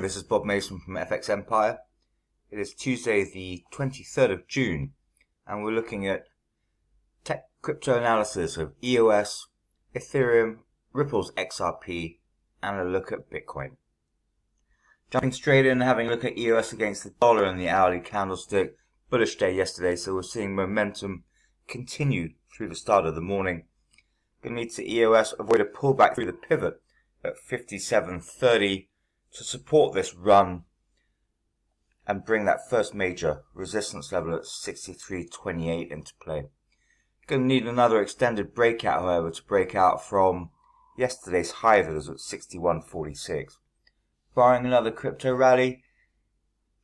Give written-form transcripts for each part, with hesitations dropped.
this is Bob Mason from FX Empire. It is Tuesday the 23rd of June and we're looking at tech crypto analysis of EOS, Ethereum, Ripple's XRP and a look at Bitcoin. Jumping straight in and having a look at EOS against the dollar and the hourly candlestick. Bullish day yesterday, so we're seeing momentum continue through the start of the morning. Going to need to EOS avoid a pullback through the pivot at 57.30 to support this run and bring that first major resistance level at 63.28 into play. Going to need another extended breakout, however, to break out from yesterday's high that was at 61.46. Barring another crypto rally,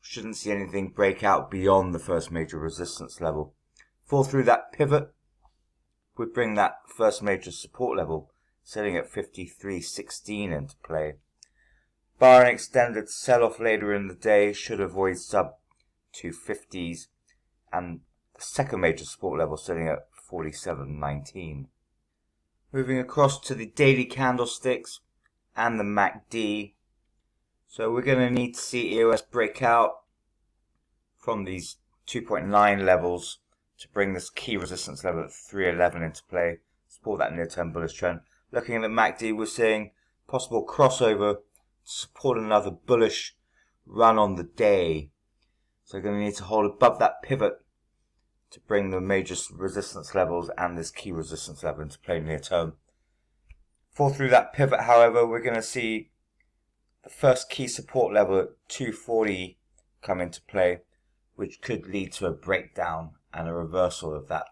shouldn't see anything break out beyond the first major resistance level. Fall through that pivot would bring that first major support level sitting at 53.16 into play. Bar an extended sell-off later in the day, should avoid sub 250s and the second major support level sitting at 47.19. Moving across to the daily candlesticks and the MACD. So we're going to need to see EOS break out from these 2.9 levels to bring this key resistance level at 311 into play, support that near-term bullish trend. Looking at the MACD, we're seeing possible crossover to support another bullish run on the day. So we're going to need to hold above that pivot to bring the major resistance levels and this key resistance level into play near term. Fall through that pivot, however, we're going to see the first key support level at 240 come into play, which could lead to a breakdown and a reversal of that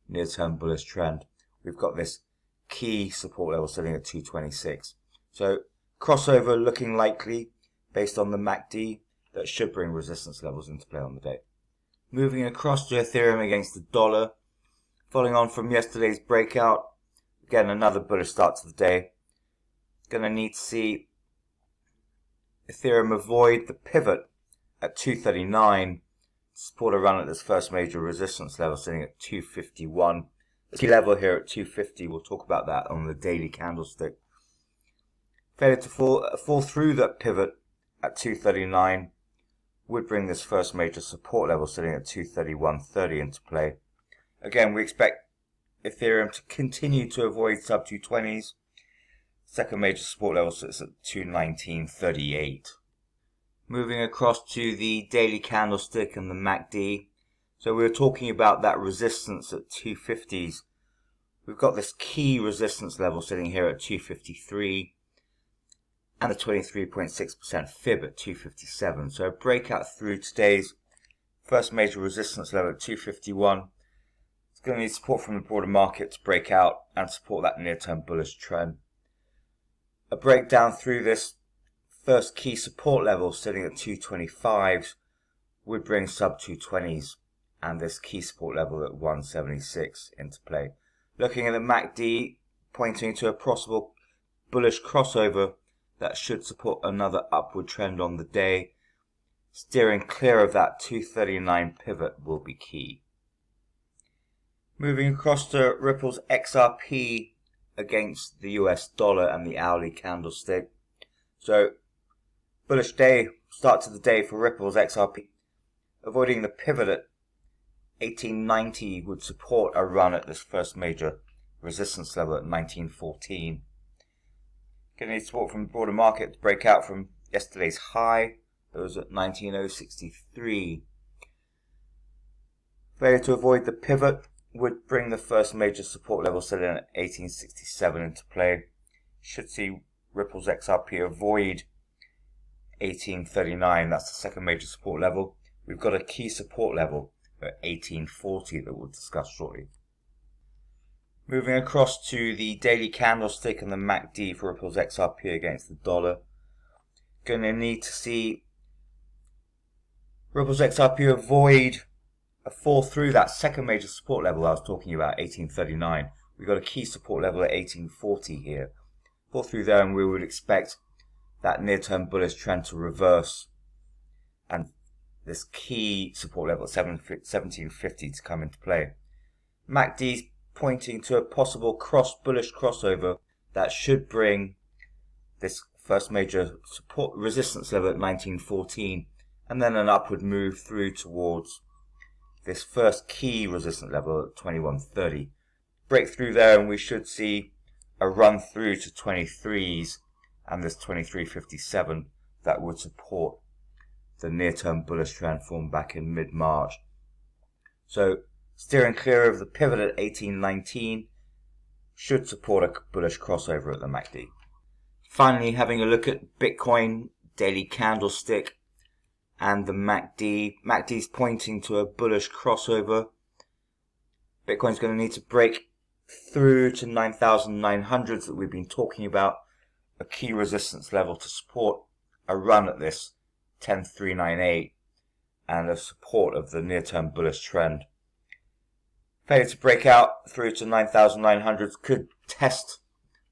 near-term bullish trend. We've got this key support level sitting at 226. So crossover looking likely based on the MACD that should bring resistance levels into play on the day. Moving across to Ethereum against the dollar, following on from yesterday's breakout, again another bullish start to the day. Going to need to see Ethereum avoid the pivot at 239, support a run at this first major resistance level sitting at 251. The key level here at 250, we'll talk about that on the daily candlestick. Failure to fall through that pivot at 239 would bring this first major support level sitting at 231.30 into play. Again, we expect Ethereum to continue to avoid sub 220s. Second major support level sits at 219.38. Moving across to the daily candlestick and the MACD. So we were talking about that resistance at 250s. We've got this key resistance level sitting here at 253 and the 23.6% fib at 257. So a breakout through today's first major resistance level at 251. It's going to need support from the broader market to break out and support that near-term bullish trend. A breakdown through this first key support level sitting at 225s would bring sub 220s and this key support level at 176 into play. Looking at the MACD, pointing to a possible bullish crossover that should support another upward trend on the day. Steering clear of that 239 pivot will be key. Moving across to Ripple's XRP against the US dollar and the hourly candlestick. So bullish day, start to the day for Ripple's XRP. Avoiding the pivot at 1890 would support a run at this first major resistance level at 1914. Going to need support from the broader market to break out from yesterday's high, that was at 19,063. Failure to avoid the pivot would bring the first major support level sitting at 1867 into play. Should see Ripple's XRP avoid 1839, that's the second major support level. We've got a key support level at 1840 that we'll discuss shortly. Moving across to the daily candlestick and the MACD for Ripple's XRP against the dollar. Going to need to see Ripple's XRP avoid a fall through that second major support level I was talking about, 1839. We've got a key support level at 1840 here. Fall through there and we would expect that near-term bullish trend to reverse and this key support level at 1750 to come into play. MACD's pointing to a possible bullish crossover that should bring this first major support resistance level at 1914, and then an upward move through towards this first key resistance level at 2130. Break through there and we should see a run through to 23s and this 2357 that would support the near-term bullish trend formed back in mid-March. So steering clear of the pivot at 1819 should support a bullish crossover at the MACD. Finally, having a look at Bitcoin daily candlestick and the MACD. MACD's pointing to a bullish crossover. Bitcoin's going to need to break through to 9,900 that we've been talking about, a key resistance level to support a run at this 10,398 and a support of the near-term bullish trend. Failure to break out through to 9,900 could test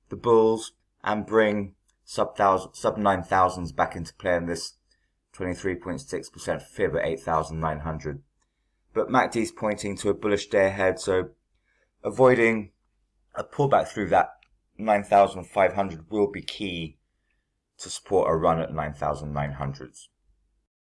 the bulls and bring sub 9,000s back into play in this 23.6% fib at 8,900. But MACD's pointing to a bullish day ahead, so avoiding a pullback through that 9,500 will be key to support a run at 9,900s.